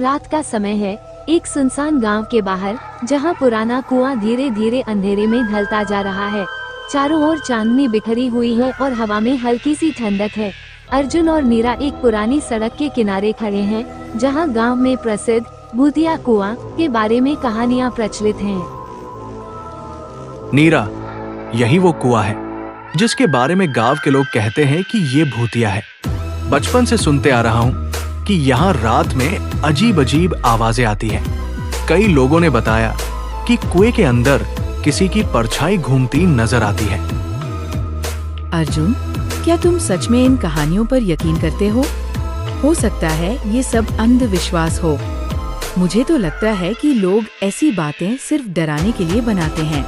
रात का समय है, एक सुनसान गांव के बाहर, जहां पुराना कुआं धीरे धीरे अंधेरे में ढलता जा रहा है। चारों ओर चांदनी बिखरी हुई है और हवा में हल्की सी ठंडक है। अर्जुन और नीरा एक पुरानी सड़क के किनारे खड़े हैं, जहां गांव में प्रसिद्ध भूतिया कुआं के बारे में कहानियां प्रचलित हैं। नीरा, यही वो कुआं है जिसके बारे में गांव के लोग कहते हैं कि ये भूतिया है। बचपन से सुनते आ रहा हूँ कि यहाँ रात में अजीब अजीब आवाजें आती हैं। कई लोगों ने बताया कि कुएं के अंदर किसी की परछाई घूमती नजर आती है। अर्जुन, क्या तुम सच में इन कहानियों पर यकीन करते हो? हो सकता है ये सब अंधविश्वास हो। मुझे तो लगता है कि लोग ऐसी बातें सिर्फ डराने के लिए बनाते हैं।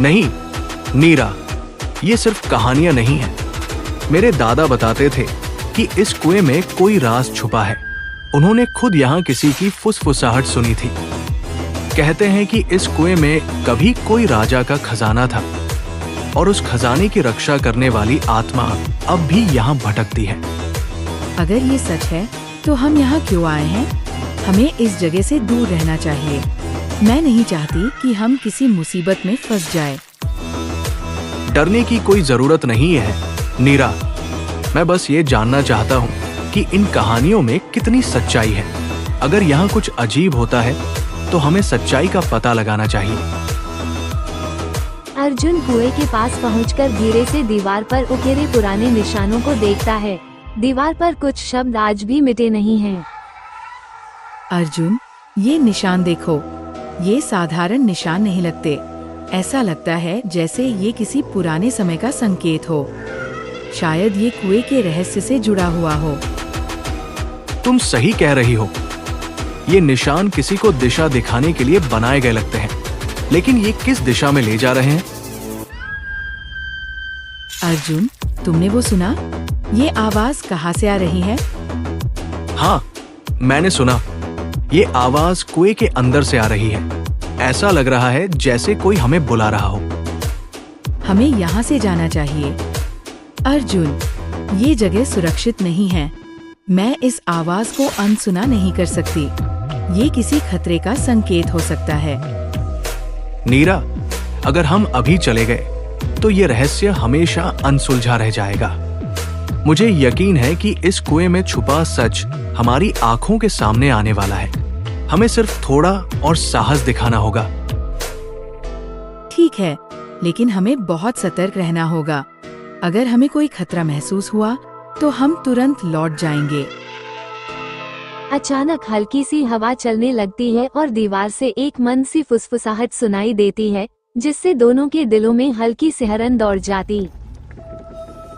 नहीं नीरा, ये सिर्फ कहानियां नहीं हैं। मेरे दादा बताते थे कि इस कुएं में कोई राज छुपा है। उन्होंने खुद यहाँ किसी की फुसफुसाहट सुनी थी। कहते हैं कि इस कुएं में कभी कोई राजा का खजाना था और उस खजाने की रक्षा करने वाली आत्मा अब भी यहाँ भटकती है। अगर ये सच है तो हम यहाँ क्यों आए हैं? हमें इस जगह से दूर रहना चाहिए। मैं नहीं चाहती कि हम किसी मुसीबत में फंस जाए। डरने की कोई जरूरत नहीं है नीरा। मैं बस ये जानना चाहता हूँ कि इन कहानियों में कितनी सच्चाई है। अगर यहाँ कुछ अजीब होता है तो हमें सच्चाई का पता लगाना चाहिए। अर्जुन कुएं के पास पहुंचकर धीरे से दीवार पर उकेरे पुराने निशानों को देखता है। दीवार पर कुछ शब्द आज भी मिटे नहीं हैं। अर्जुन, ये निशान देखो। ये साधारण निशान नहीं लगते। ऐसा लगता है जैसे ये किसी पुराने समय का संकेत हो। शायद ये कुएं के रहस्य से जुड़ा हुआ हो। तुम सही कह रही हो। ये निशान किसी को दिशा दिखाने के लिए बनाए गए लगते हैं, लेकिन ये किस दिशा में ले जा रहे हैं? अर्जुन, तुमने वो सुना? ये आवाज कहाँ से आ रही है? हाँ, मैंने सुना। ये आवाज कुएं के अंदर से आ रही है। ऐसा लग रहा है जैसे कोई हमें बुला रहा हो। हमें यहाँ से जाना चाहिए। अर्जुन, ये जगह सुरक्षित नहीं है। मैं इस आवाज को अनसुना नहीं कर सकती। ये किसी खतरे का संकेत हो सकता है। नीरा, अगर हम अभी चले गए तो ये रहस्य हमेशा अनसुलझा रह जाएगा। मुझे यकीन है कि इस कुएं में छुपा सच हमारी आंखों के सामने आने वाला है। हमें सिर्फ थोड़ा और साहस दिखाना होगा। ठीक है, लेकिन हमें बहुत सतर्क रहना होगा। अगर हमें कोई खतरा महसूस हुआ तो हम तुरंत लौट जाएंगे। अचानक हल्की सी हवा चलने लगती है और दीवार से एक मंद सी फुसफुसाहट सुनाई देती है, जिससे दोनों के दिलों में हल्की सिहरन दौड़ जाती।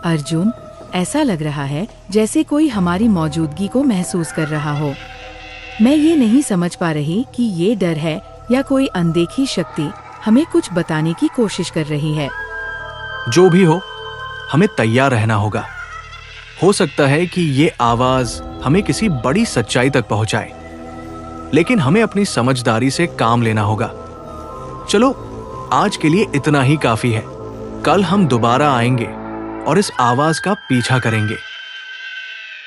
अर्जुन, ऐसा लग रहा है जैसे कोई हमारी मौजूदगी को महसूस कर रहा हो। मैं ये नहीं समझ पा रही कि ये डर है या कोई अनदेखी शक्ति हमें कुछ बताने की कोशिश कर रही है। जो भी हो, हमें तैयार रहना होगा। हो सकता है कि ये आवाज हमें किसी बड़ी सच्चाई तक पहुंचाए, लेकिन हमें अपनी समझदारी से काम लेना होगा। चलो, आज के लिए इतना ही काफी है। कल हम दोबारा आएंगे और इस आवाज का पीछा करेंगे।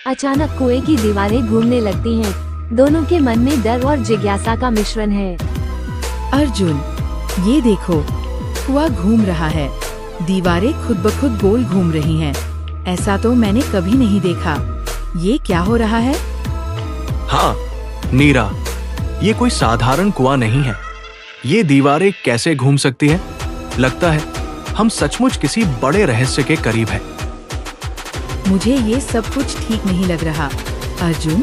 अचानक कुएं की दीवारें घूमने लगती हैं। दोनों के मन में डर और जिज्ञासा का मिश्रण है। अर्जुन, ये देखो, कुआं घूम रहा है। दीवारें खुद ब खुद गोल घूम रही हैं। ऐसा तो मैंने कभी नहीं देखा। ये क्या हो रहा है? हाँ नीरा, ये कोई साधारण कुआं नहीं है। ये दीवारें कैसे घूम सकती है? लगता है हम सचमुच किसी बड़े रहस्य के करीब हैं। मुझे ये सब कुछ ठीक नहीं लग रहा। अर्जुन,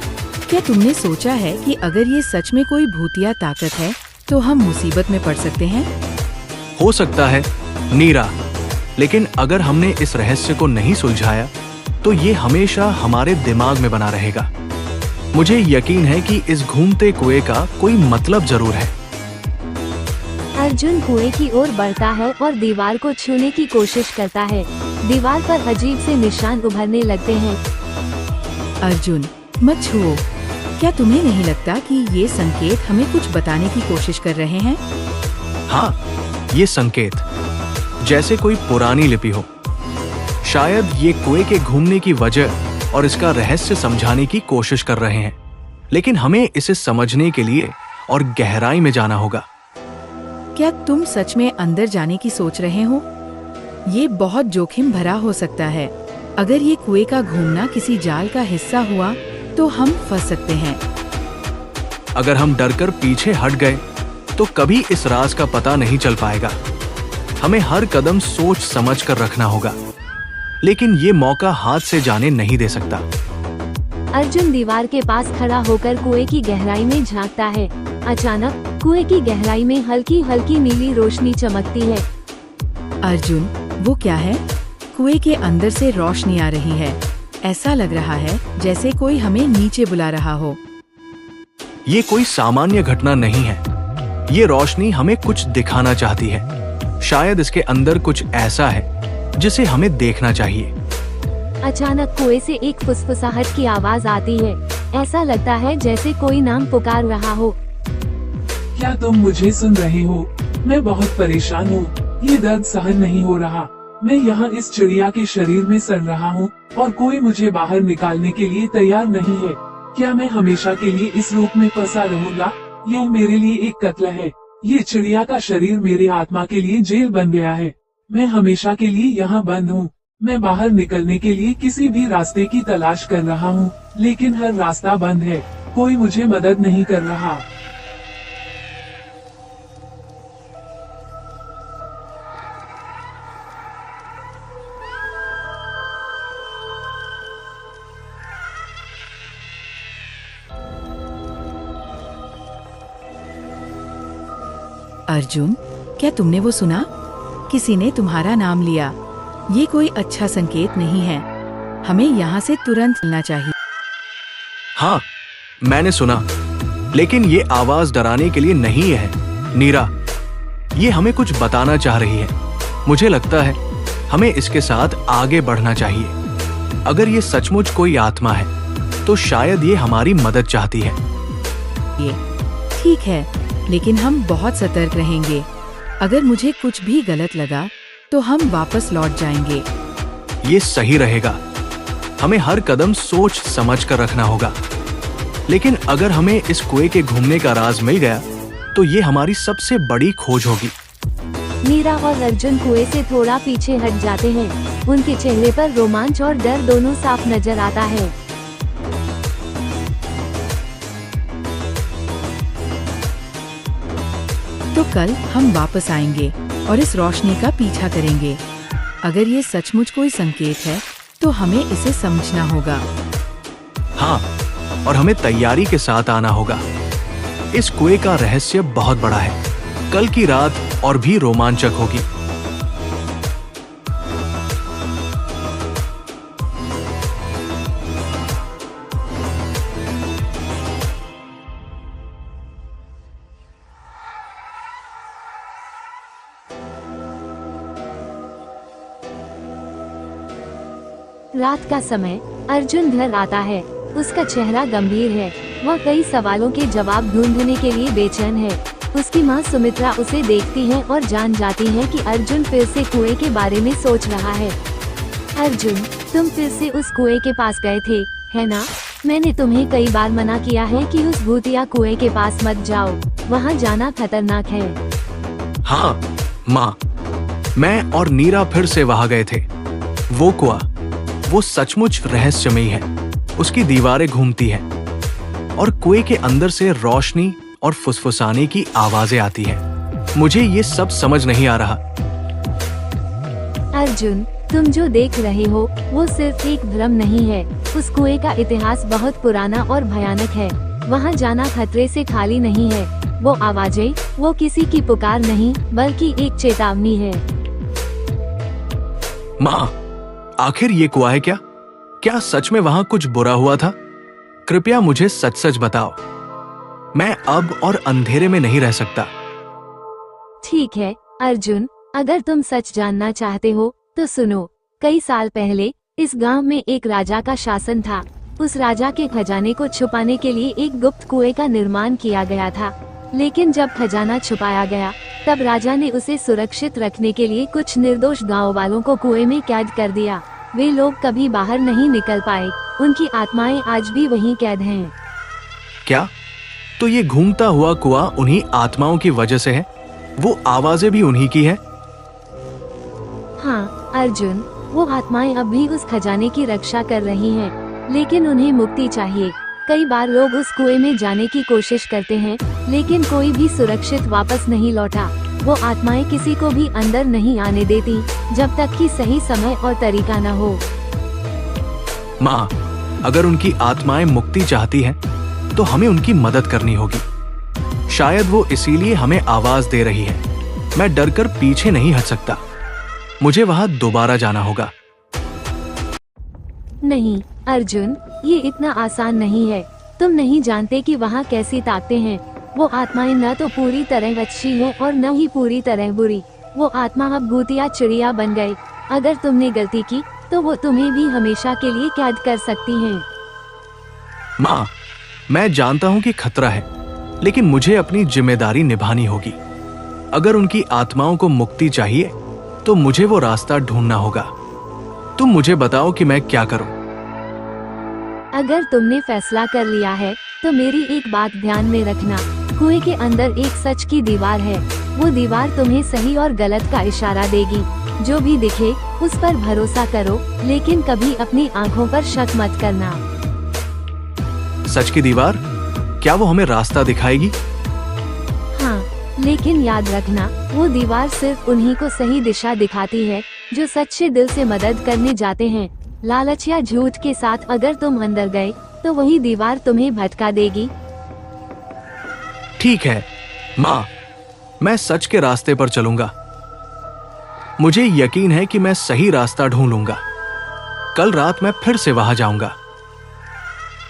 क्या तुमने सोचा है कि अगर ये सच में कोई भूतिया ताकत है तो हम मुसीबत में पड़ सकते हैं? हो सकता है नीरा, लेकिन अगर हमने इस रहस्य को नहीं सुलझाया तो ये हमेशा हमारे दिमाग में बना रहेगा। मुझे यकीन है कि इस घूमते कुएं का कोई मतलब जरूर है। अर्जुन कुएं की ओर बढ़ता है और दीवार को छूने की कोशिश करता है। दीवार पर अजीब से निशान उभरने लगते हैं। अर्जुन, मत छुओ। क्या तुम्हें नहीं लगता कि ये संकेत हमें कुछ बताने की कोशिश कर रहे हैं? हाँ, ये संकेत जैसे कोई पुरानी लिपि हो। शायद ये कुएं के घूमने की वजह और इसका रहस्य समझाने की कोशिश कर रहे हैं। लेकिन हमें इसे समझने के लिए और गहराई में जाना होगा। क्या तुम सच में अंदर जाने की सोच रहे हो? ये बहुत जोखिम भरा हो सकता है। अगर ये कुएं का घूमना किसी जाल का हिस्सा हुआ तो हम फंस सकते हैं। अगर हम डरकर पीछे हट गए तो कभी इस राज का पता नहीं चल पाएगा। हमें हर कदम सोच समझ कर रखना होगा, लेकिन ये मौका हाथ से जाने नहीं दे सकता। अर्जुन दीवार के पास खड़ा होकर कुएं की गहराई में झांकता है। अचानक कुएं की गहराई में हल्की हल्की नीली रोशनी चमकती है। अर्जुन, वो क्या है? कुएं के अंदर से रोशनी आ रही है। ऐसा लग रहा है जैसे कोई हमें नीचे बुला रहा हो। ये कोई सामान्य घटना नहीं है। ये रोशनी हमें कुछ दिखाना चाहती है। शायद इसके अंदर कुछ ऐसा है जिसे हमें देखना चाहिए। अचानक कुएं से एक फुसफुसाहट की आवाज आती है। ऐसा लगता है जैसे कोई नाम पुकार रहा हो। क्या तुम मुझे सुन रहे हो? मैं बहुत परेशान हूँ। ये दर्द सहन नहीं हो रहा। मैं यहाँ इस चिड़िया के शरीर में सड़ रहा हूँ और कोई मुझे बाहर निकालने के लिए तैयार नहीं है। क्या मैं हमेशा के लिए इस रूप में फंसा रहूंगा? ये मेरे लिए एक कत्ल है। ये चिड़िया का शरीर मेरे आत्मा के लिए जेल बन गया है। मैं हमेशा के लिए यहाँ बंद हूँ। मैं बाहर निकलने के लिए किसी भी रास्ते की तलाश कर रहा हूँ, लेकिन हर रास्ता बंद है। कोई मुझे मदद नहीं कर रहा। अर्जुन, क्या तुमने वो सुना? किसी ने तुम्हारा नाम लिया। ये कोई अच्छा संकेत नहीं है। हमें यहाँ से तुरंत चलना चाहिए। हाँ, मैंने सुना, लेकिन ये आवाज डराने के लिए नहीं है। नीरा, ये हमें कुछ बताना चाह रही है। मुझे लगता है हमें इसके साथ आगे बढ़ना चाहिए। अगर ये सचमुच कोई आत्मा है तो शायद ये हमारी मदद चाहती है। ये ठीक है, लेकिन हम बहुत सतर्क रहेंगे। अगर मुझे कुछ भी गलत लगा तो हम वापस लौट जाएंगे। ये सही रहेगा। हमें हर कदम सोच समझ कर रखना होगा। लेकिन अगर हमें इस कुएं के घूमने का राज मिल गया तो ये हमारी सबसे बड़ी खोज होगी। नीरा और अर्जुन कुएं से थोड़ा पीछे हट जाते हैं। उनके चेहरे पर रोमांच और डर दोनों साफ नजर आता है। तो कल हम वापस आएंगे और इस रोशनी का पीछा करेंगे। अगर ये सचमुच कोई संकेत है तो हमें इसे समझना होगा। हाँ, और हमें तैयारी के साथ आना होगा। इस कुएं का रहस्य बहुत बड़ा है। कल की रात और भी रोमांचक होगी। रात का समय अर्जुन घर आता है। उसका चेहरा गंभीर है। वह कई सवालों के जवाब ढूंढने के लिए बेचैन है। उसकी माँ सुमित्रा उसे देखती है और जान जाती है कि अर्जुन फिर से कुएं के बारे में सोच रहा है। अर्जुन, तुम फिर से उस कुएं के पास गए थे, है ना? मैंने तुम्हें कई बार मना किया है कि उस भूतिया कुएं के पास मत जाओ। वहाँ जाना खतरनाक है। हाँ माँ, मैं और नीरा फिर से वहाँ गए थे। वो कुआं, वो सचमुच रहस्यमयी है। उसकी दीवारें घूमती हैं और कुएं के अंदर से रोशनी और फुसफुसाने की आवाजें आती हैं। मुझे ये सब समझ नहीं आ रहा। अर्जुन, तुम जो देख रहे हो वो सिर्फ एक भ्रम नहीं है। उस कुएं का इतिहास बहुत पुराना और भयानक है। वहाँ जाना खतरे से खाली नहीं है। वो आवाजें, वो किसी की पुकार नहीं बल्कि एक चेतावनी है। माँ, आखिर ये कुआं है क्या? क्या सच में वहाँ कुछ बुरा हुआ था? कृपया मुझे सच सच बताओ। मैं अब और अंधेरे में नहीं रह सकता। ठीक है अर्जुन, अगर तुम सच जानना चाहते हो तो सुनो। कई साल पहले इस गांव में एक राजा का शासन था। उस राजा के खजाने को छुपाने के लिए एक गुप्त कुएं का निर्माण किया गया था। लेकिन जब खजाना छुपाया गया तब राजा ने उसे सुरक्षित रखने के लिए कुछ निर्दोष गांव वालों को कुएं में कैद कर दिया। वे लोग कभी बाहर नहीं निकल पाए। उनकी आत्माएं आज भी वहीं कैद हैं। क्या? तो ये घूमता हुआ कुआं उन्हीं आत्माओं की वजह से है? वो आवाजें भी उन्हीं की है? हाँ अर्जुन, वो आत्माएं अब भी उस खजाने की रक्षा कर रही हैं, लेकिन उन्हें मुक्ति चाहिए। कई बार लोग उस कुएं में जाने की कोशिश करते हैं, लेकिन कोई भी सुरक्षित वापस नहीं लौटा। वो आत्माएं किसी को भी अंदर नहीं आने देती, जब तक कि सही समय और तरीका न हो। माँ, अगर उनकी आत्माएं मुक्ति चाहती हैं, तो हमें उनकी मदद करनी होगी। शायद वो इसीलिए हमें आवाज दे रही है। मैं डरकर पीछे नहीं हट सकता। मुझे वहां दोबारा जाना होगा। नहीं अर्जुन, ये इतना आसान नहीं है। तुम नहीं जानते कि वहाँ कैसी ताकतें हैं। वो आत्माएं न तो पूरी तरह अच्छी हैं और न ही पूरी तरह बुरी। वो आत्मा अब भूतिया चिड़िया बन गई। अगर तुमने गलती की तो वो तुम्हें भी हमेशा के लिए कैद कर सकती हैं। माँ, मैं जानता हूँ कि खतरा है, लेकिन मुझे अपनी जिम्मेदारी निभानी होगी। अगर उनकी आत्माओं को मुक्ति चाहिए, तो मुझे वो रास्ता ढूंढना होगा। तुम मुझे बताओ कि मैं क्या करूं। अगर तुमने फैसला कर लिया है, तो मेरी एक बात ध्यान में रखना। कुएं के अंदर एक सच की दीवार है। वो दीवार तुम्हें सही और गलत का इशारा देगी। जो भी दिखे उस पर भरोसा करो, लेकिन कभी अपनी आंखों पर शक मत करना। सच की दीवार? क्या वो हमें रास्ता दिखाएगी? हाँ, लेकिन याद रखना, वो दीवार सिर्फ उन्हीं को सही दिशा दिखाती है जो सच्चे दिल से मदद करने जाते हैं। लालच या झूठ के साथ अगर तुम अंदर गए, तो वही दीवार तुम्हें भटका देगी। ठीक है माँ, मैं सच के रास्ते पर चलूंगा। मुझे यकीन है कि मैं सही रास्ता ढूंढूंगा। कल रात मैं फिर से वहां जाऊंगा।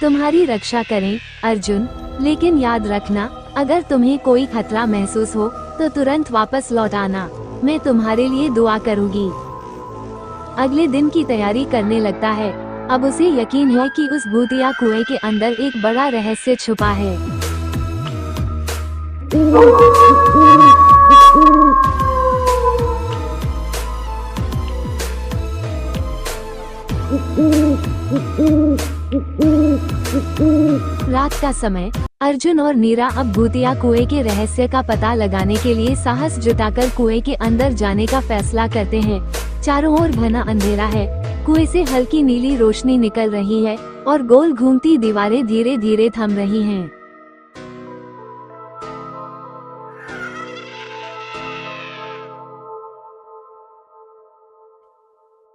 तुम्हारी रक्षा करें अर्जुन, लेकिन याद रखना, अगर तुम्हें कोई खतरा महसूस हो तो तुरंत वापस लौट आना। मैं तुम्हारे लिए दुआ करूंगी। अगले दिन की तैयारी करने लगता है। अब उसे यकीन है कि उस भूतिया कुएं के अंदर एक बड़ा रहस्य छुपा है। रात का समय, अर्जुन और नीरा अब भूतिया कुएं के रहस्य का पता लगाने के लिए साहस जुटाकर कुएं के अंदर जाने का फैसला करते हैं। चारों ओर घना अंधेरा है। कुएं से हल्की नीली रोशनी निकल रही है और गोल घूमती दीवारें धीरे धीरे थम रही हैं।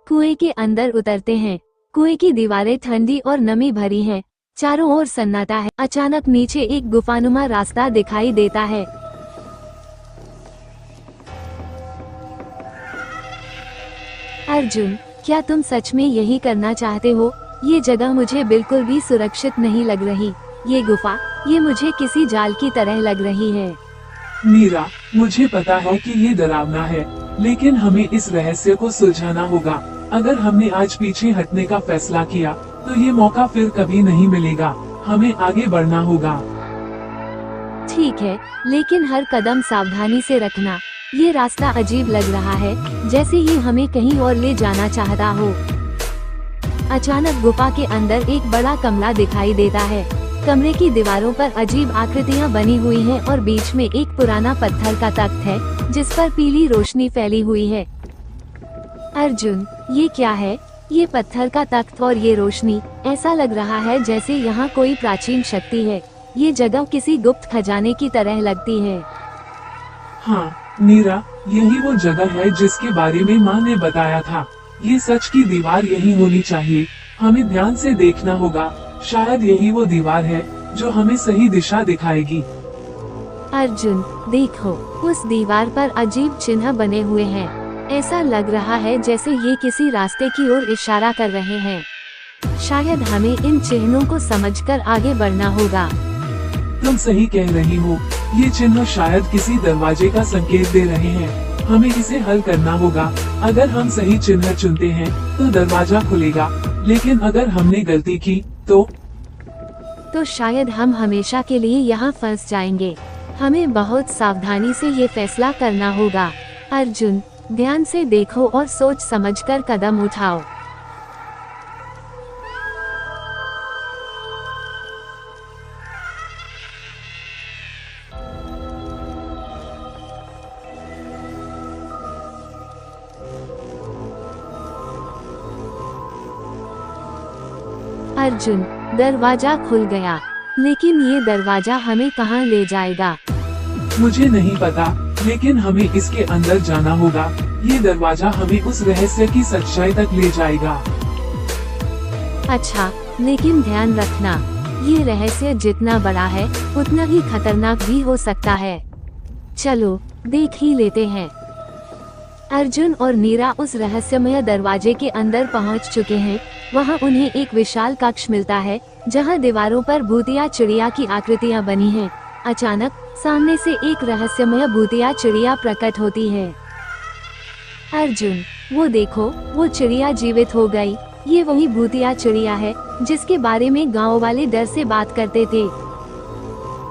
कुएं के अंदर उतरते हैं। कुएं की दीवारें ठंडी और नमी भरी हैं। चारों ओर सन्नाटा है। अचानक नीचे एक गुफानुमा रास्ता दिखाई देता है। अर्जुन, क्या तुम सच में यही करना चाहते हो? ये जगह मुझे बिल्कुल भी सुरक्षित नहीं लग रही। ये गुफा, ये मुझे किसी जाल की तरह लग रही है। मीरा, मुझे पता है कि ये डरावना है, लेकिन हमें इस रहस्य को सुलझाना होगा। अगर हमने आज पीछे हटने का फैसला किया, तो ये मौका फिर कभी नहीं मिलेगा। हमें आगे बढ़ना होगा। ठीक है, लेकिन हर कदम सावधानी से रखना। ये रास्ता अजीब लग रहा है, जैसे ये हमें कहीं और ले जाना चाहता हो। अचानक गुफा के अंदर एक बड़ा कमरा दिखाई देता है। कमरे की दीवारों पर अजीब आकृतियां बनी हुई हैं और बीच में एक पुराना पत्थर का तख्त है, जिस पर पीली रोशनी फैली हुई है। अर्जुन, ये क्या है? ये पत्थर का तख्त और ये रोशनी, ऐसा लग रहा है जैसे यहाँ कोई प्राचीन शक्ति है। ये जगह किसी गुप्त खजाने की तरह लगती है। हाँ मीरा, यही वो जगह है जिसके बारे में माँ ने बताया था। ये सच की दीवार यही होनी चाहिए। हमें ध्यान से देखना होगा। शायद यही वो दीवार है जो हमें सही दिशा दिखाएगी। अर्जुन, देखो, उस दीवार पर अजीब चिन्ह बने हुए हैं। ऐसा लग रहा है जैसे ये किसी रास्ते की ओर इशारा कर रहे हैं। शायद हमें इन चिन्हों को समझकर आगे बढ़ना होगा। तुम सही कह रही हो। ये चिन्ह शायद किसी दरवाजे का संकेत दे रहे हैं। हमें इसे हल करना होगा। अगर हम सही चिन्ह चुनते हैं, तो दरवाजा खुलेगा। लेकिन अगर हमने गलती की, तो शायद हम हमेशा के लिए यहाँ फंस जाएंगे। हमें बहुत सावधानी से ये फैसला करना होगा। अर्जुन, ध्यान से देखो और सोच समझकर कदम उठाओ। अर्जुन, दरवाजा खुल गया, लेकिन ये दरवाजा हमें कहाँ ले जाएगा? मुझे नहीं पता, लेकिन हमें इसके अंदर जाना होगा। ये दरवाजा हमें उस रहस्य की सच्चाई तक ले जाएगा। अच्छा, लेकिन ध्यान रखना, ये रहस्य जितना बड़ा है उतना ही खतरनाक भी हो सकता है। चलो देख ही लेते हैं। अर्जुन और नीरा उस रहस्यमय दरवाजे के अंदर पहुंच चुके हैं। वहां उन्हें एक विशाल कक्ष मिलता है जहां दीवारों पर भूतिया चिड़िया की आकृतियां बनी हैं। अचानक सामने से एक रहस्यमय भूतिया चिड़िया प्रकट होती है। अर्जुन, वो देखो, वो चिड़िया जीवित हो गई। ये वही भूतिया चिड़िया है जिसके बारे में गांव वाले डर से बात करते थे।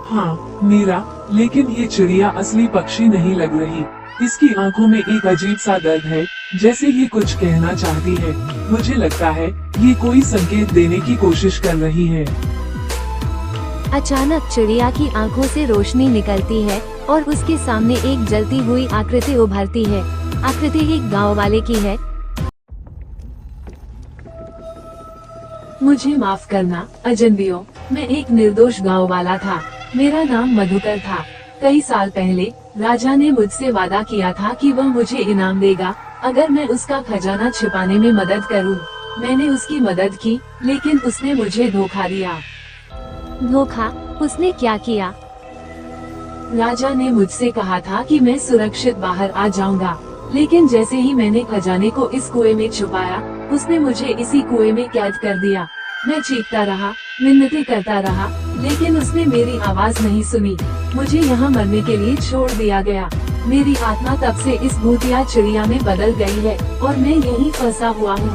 हाँ मीरा, लेकिन ये चिड़िया असली पक्षी नहीं लग रही। इसकी आंखों में एक अजीब सा दर्द है, जैसे ये कुछ कहना चाहती है। मुझे लगता है ये कोई संकेत देने की कोशिश कर रही है। अचानक चिड़िया की आंखों से रोशनी निकलती है और उसके सामने एक जलती हुई आकृति उभरती है। आकृति एक गांव वाले की है। मुझे माफ करना अजनबियों, मैं एक निर्दोष गांव वाला था। मेरा नाम मधुकर था। कई साल पहले राजा ने मुझसे वादा किया था कि वह मुझे इनाम देगा अगर मैं उसका खजाना छिपाने में मदद करूं। मैंने उसकी मदद की, लेकिन उसने मुझे धोखा दिया। धोखा? उसने क्या किया? राजा ने मुझसे कहा था कि मैं सुरक्षित बाहर आ जाऊंगा, लेकिन जैसे ही मैंने खजाने को इस कुएं में छुपाया, उसने मुझे इसी कुएं में कैद कर दिया। मैं चीखता रहा, मिन्नतें करता रहा, लेकिन उसने मेरी आवाज नहीं सुनी। मुझे यहाँ मरने के लिए छोड़ दिया गया। मेरी आत्मा तब से इस भूतिया चिड़िया में बदल गई है और मैं यहीं फंसा हुआ हूँ।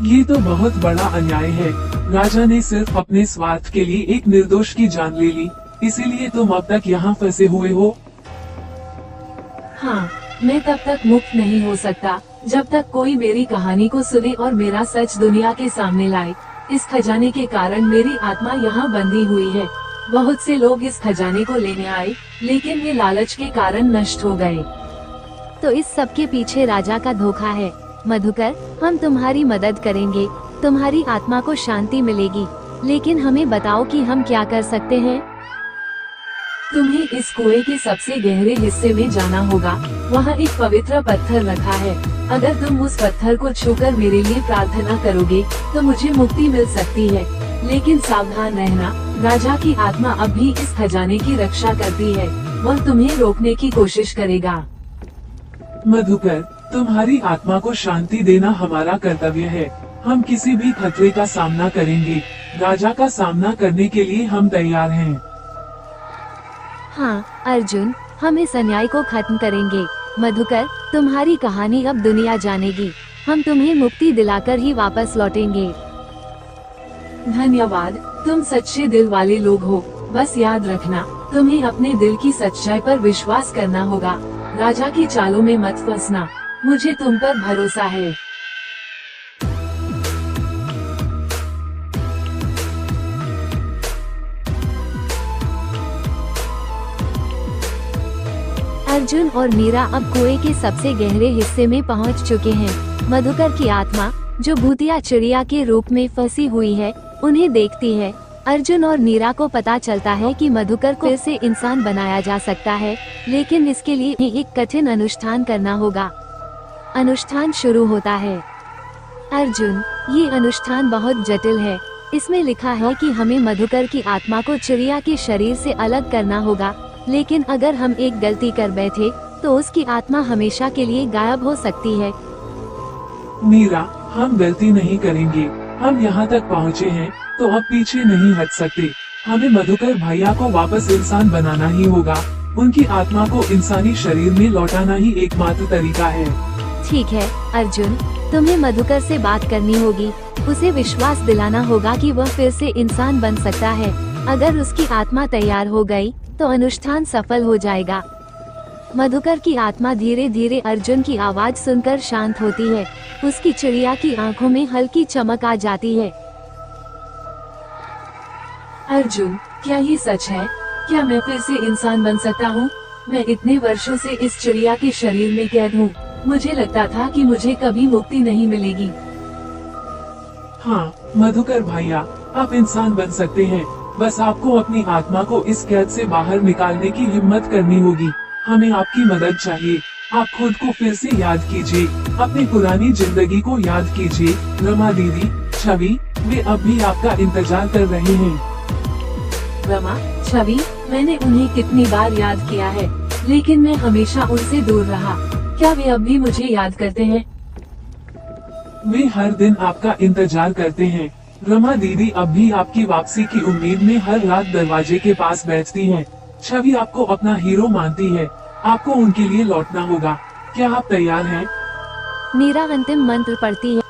ये तो बहुत बड़ा अन्याय है। राजा ने सिर्फ अपने स्वार्थ के लिए एक निर्दोष की जान ले ली, इसीलिए तुम अब तक यहाँ फंसे हुए हो। हाँ, मैं तब तक मुक्त नहीं हो सकता जब तक कोई मेरी कहानी को सुने और मेरा सच दुनिया के सामने लाए। इस खजाने के कारण मेरी आत्मा यहाँ बंधी हुई है। बहुत से लोग इस खजाने को लेने आए, लेकिन वे लालच के कारण नष्ट हो गए। तो इस सब के पीछे राजा का धोखा है। मधुकर, हम तुम्हारी मदद करेंगे, तुम्हारी आत्मा को शांति मिलेगी, लेकिन हमें बताओ कि हम क्या कर सकते हैं। तुम्हें इस कुएं के सबसे गहरे हिस्से में जाना होगा। वहाँ एक पवित्र पत्थर रखा है। अगर तुम उस पत्थर को छूकर मेरे लिए प्रार्थना करोगे तो मुझे मुक्ति मिल सकती है। लेकिन सावधान रहना, राजा की आत्मा अब भी इस खजाने की रक्षा करती है। वह तुम्हें रोकने की कोशिश करेगा। मधुकर, तुम्हारी आत्मा को शांति देना हमारा कर्तव्य है। हम किसी भी खतरे का सामना करेंगे। राजा का सामना करने के लिए हम तैयार हैं। हाँ अर्जुन, हम इस अन्याय को खत्म करेंगे। मधुकर, तुम्हारी कहानी अब दुनिया जानेगी। हम तुम्हें मुक्ति दिलाकर ही वापस लौटेंगे। धन्यवाद, तुम सच्चे दिल वाले लोग हो। बस याद रखना, तुम्हें अपने दिल की सच्चाई पर विश्वास करना होगा। राजा की चालों में मत फंसना। मुझे तुम पर भरोसा है। अर्जुन और मीरा अब कुएं के सबसे गहरे हिस्से में पहुंच चुके हैं। मधुकर की आत्मा, जो भूतिया चिड़िया के रूप में फंसी हुई है, उन्हें देखती है। अर्जुन और मीरा को पता चलता है कि मधुकर को फिर से इंसान बनाया जा सकता है, लेकिन इसके लिए एक कठिन अनुष्ठान करना होगा। अनुष्ठान शुरू होता है। अर्जुन, ये अनुष्ठान बहुत जटिल है। इसमें लिखा है कि हमें मधुकर की आत्मा को चिड़िया के शरीर से अलग करना होगा, लेकिन अगर हम एक गलती कर बैठे तो उसकी आत्मा हमेशा के लिए गायब हो सकती है। मीरा, हम गलती नहीं करेंगे। हम यहाँ तक पहुँचे हैं तो अब पीछे नहीं हट सकते। हमें मधुकर भैया को वापस इंसान बनाना ही होगा। उनकी आत्मा को इंसानी शरीर में लौटाना ही एकमात्र तरीका है। ठीक है अर्जुन, तुम्हें मधुकर से बात करनी होगी। उसे विश्वास दिलाना होगा कि वह फिर से इंसान बन सकता है। अगर उसकी आत्मा तैयार हो गई तो अनुष्ठान सफल हो जाएगा। मधुकर की आत्मा धीरे धीरे अर्जुन की आवाज सुनकर शांत होती है। उसकी चिड़िया की आंखों में हल्की चमक आ जाती है। अर्जुन, क्या ये सच है? क्या मैं फिर से इंसान बन सकता हूँ? मैं इतने वर्षों से इस चिड़िया के शरीर में कैद हूँ। मुझे लगता था कि मुझे कभी मुक्ति नहीं मिलेगी। हाँ, मधुकर भैया, आप इंसान बन सकते हैं। बस आपको अपनी आत्मा को इस कैद से बाहर निकालने की हिम्मत करनी होगी। हमें आपकी मदद चाहिए। आप खुद को फिर से याद कीजिए, अपनी पुरानी जिंदगी को याद कीजिए। रमा दीदी, छवि, वे अब भी आपका इंतजार कर रहे हैं। रमा, छवि, मैंने उन्हें कितनी बार याद किया है, लेकिन मैं हमेशा उनसे दूर रहा। क्या वे अब भी मुझे याद करते हैं? वे हर दिन आपका इंतजार करते हैं। रमा दीदी अब भी आपकी वापसी की उम्मीद में हर रात दरवाजे के पास बैठती हैं। छवि आपको अपना हीरो मानती है। आपको उनके लिए लौटना होगा। क्या आप तैयार हैं? मीरा अंतिम मंत्र पढ़ती है।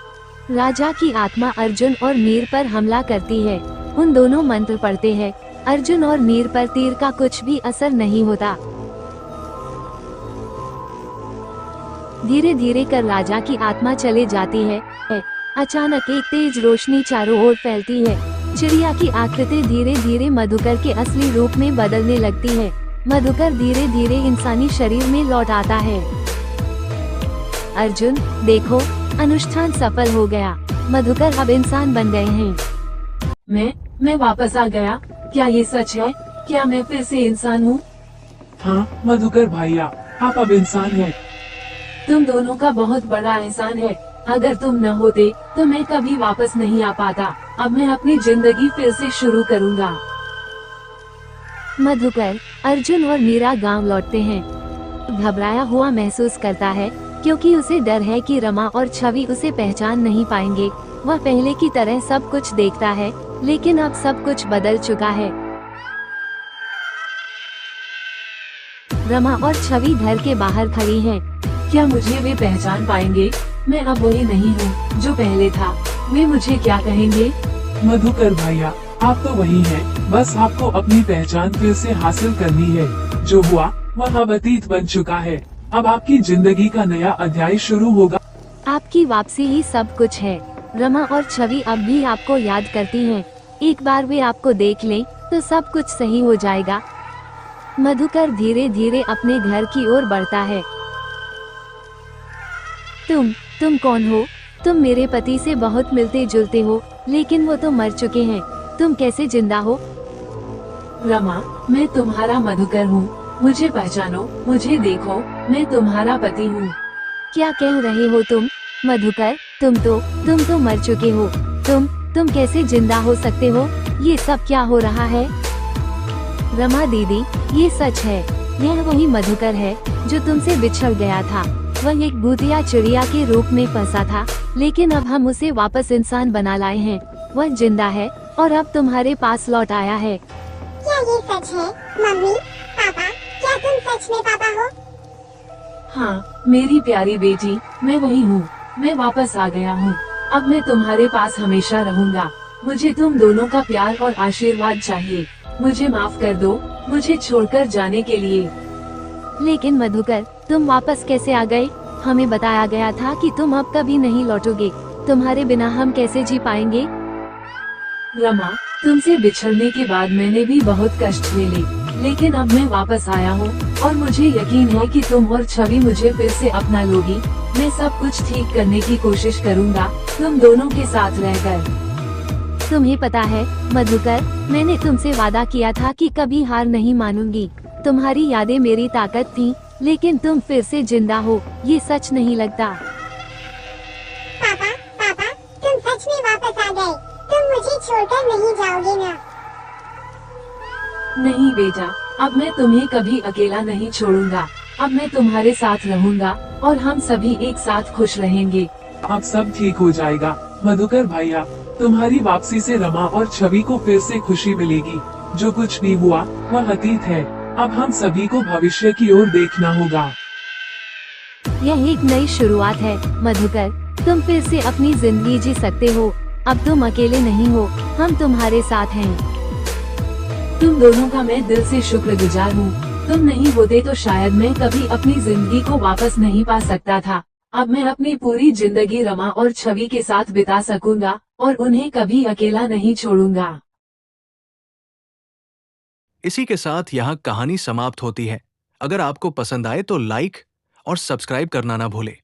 राजा की आत्मा अर्जुन और मीर पर हमला करती है। उन दोनों मंत्र पढ़ते हैं। अर्जुन और मीर पर तीर का कुछ भी असर नहीं होता। धीरे धीरे कर राजा की आत्मा चले जाती है। अचानक एक तेज रोशनी चारों ओर फैलती है। चिड़िया की आकृति धीरे धीरे मधुकर के असली रूप में बदलने लगती है। मधुकर धीरे धीरे इंसानी शरीर में लौट आता है। अर्जुन, देखो, अनुष्ठान सफल हो गया। मधुकर अब इंसान बन गए हैं। मैं वापस आ गया। क्या ये सच है? क्या मैं फिर से इंसान हूँ? हाँ मधुकर भैया, आप अब इंसान हैं। तुम दोनों का बहुत बड़ा एहसान है। अगर तुम न होते तो मैं कभी वापस नहीं आ पाता। अब मैं अपनी जिंदगी फिर से शुरू करूँगा। मधुकर, अर्जुन और मीरा गांव लौटते हैं। घबराया हुआ महसूस करता है, क्योंकि उसे डर है कि रमा और छवि उसे पहचान नहीं पाएंगे। वह पहले की तरह सब कुछ देखता है, लेकिन अब सब कुछ बदल चुका है। रमा और छवि घर के बाहर खड़ी हैं। क्या मुझे वे पहचान पाएंगे? मैं अब वही नहीं हूँ जो पहले था। वे मुझे क्या कहेंगे? मधुकर भैया, आप तो वही हैं। बस आपको अपनी पहचान फिर से हासिल करनी है। जो हुआ वह अब अतीत बन चुका है। अब आपकी जिंदगी का नया अध्याय शुरू होगा। आपकी वापसी ही सब कुछ है। रमा और छवि अब भी आपको याद करती हैं। एक बार वे आपको देख लें तो सब कुछ सही हो जाएगा। मधुकर धीरे धीरे अपने घर की ओर बढ़ता है। तुम कौन हो? तुम मेरे पति से बहुत मिलते जुलते हो, लेकिन वो तो मर चुके हैं। तुम कैसे जिंदा हो? रमा, मैं तुम्हारा मधुकर हूँ। मुझे पहचानो, मुझे देखो, मैं तुम्हारा पति हूँ। क्या कह रहे हो तुम? मधुकर, तुम तो मर चुके हो। तुम कैसे जिंदा हो सकते हो? ये सब क्या हो रहा है? रमा दीदी, ये सच है। यह वही मधुकर है जो तुमसे बिछड़ गया था। वह एक भूतिया चिड़िया के रूप में फंसा था, लेकिन अब हम उसे वापस इंसान बना लाए हैं। वह जिंदा है और अब तुम्हारे पास लौट आया है। क्या ये सच है? मम्मी, पापा, क्या तुम सच में पापा हो? हाँ मेरी प्यारी बेटी, मैं वही हूँ। मैं वापस आ गया हूँ। अब मैं तुम्हारे पास हमेशा रहूँगा। मुझे तुम दोनों का प्यार और आशीर्वाद चाहिए। मुझे माफ कर दो, मुझे छोड़कर जाने के लिए। लेकिन मधुकर, तुम वापस कैसे आ गए? हमें बताया गया था कि तुम अब कभी नहीं लौटोगे। तुम्हारे बिना हम कैसे जी पाएंगे? रमा, तुमसे बिछड़ने के बाद मैंने भी बहुत कष्ट झेले, लेकिन अब मैं वापस आया हूँ और मुझे यकीन है कि तुम और छवि मुझे फिर से अपना लोगी। मैं सब कुछ ठीक करने की कोशिश करूँगा, तुम दोनों के साथ रहकर। तुम्हें पता है मधुकर, मैंने तुमसे वादा किया था कि कभी हार नहीं मानूंगी। तुम्हारी यादें मेरी ताकत थी, लेकिन तुम फिर से जिंदा हो, ये सच नहीं लगता। पापा, तुम सच में वापस आ गए। तुम मुझे छोड़कर नहीं जाओगे ना? नहीं बेटा, अब मैं तुम्हें कभी अकेला नहीं छोड़ूंगा। अब मैं तुम्हारे साथ रहूंगा और हम सभी एक साथ खुश रहेंगे। अब सब ठीक हो जाएगा। मधुकर भैया, तुम्हारी वापसी से रमा और छवि को फिर से खुशी मिलेगी। जो कुछ भी हुआ वह अतीत है। अब हम सभी को भविष्य की ओर देखना होगा। यह एक नई शुरुआत है मधुकर। तुम फिर से अपनी जिंदगी जी सकते हो। अब तुम अकेले नहीं हो, हम तुम्हारे साथ हैं। तुम दोनों का मैं दिल से शुक्रगुजार हूँ। तुम नहीं होते तो शायद मैं कभी अपनी जिंदगी को वापस नहीं पा सकता था। अब मैं अपनी पूरी जिंदगी रमा और छवि के साथ बिता सकूंगा और उन्हें कभी अकेला नहीं छोड़ूंगा। इसी के साथ यहाँ कहानी समाप्त होती है। अगर आपको पसंद आए तो लाइक और सब्सक्राइब करना ना भूलें।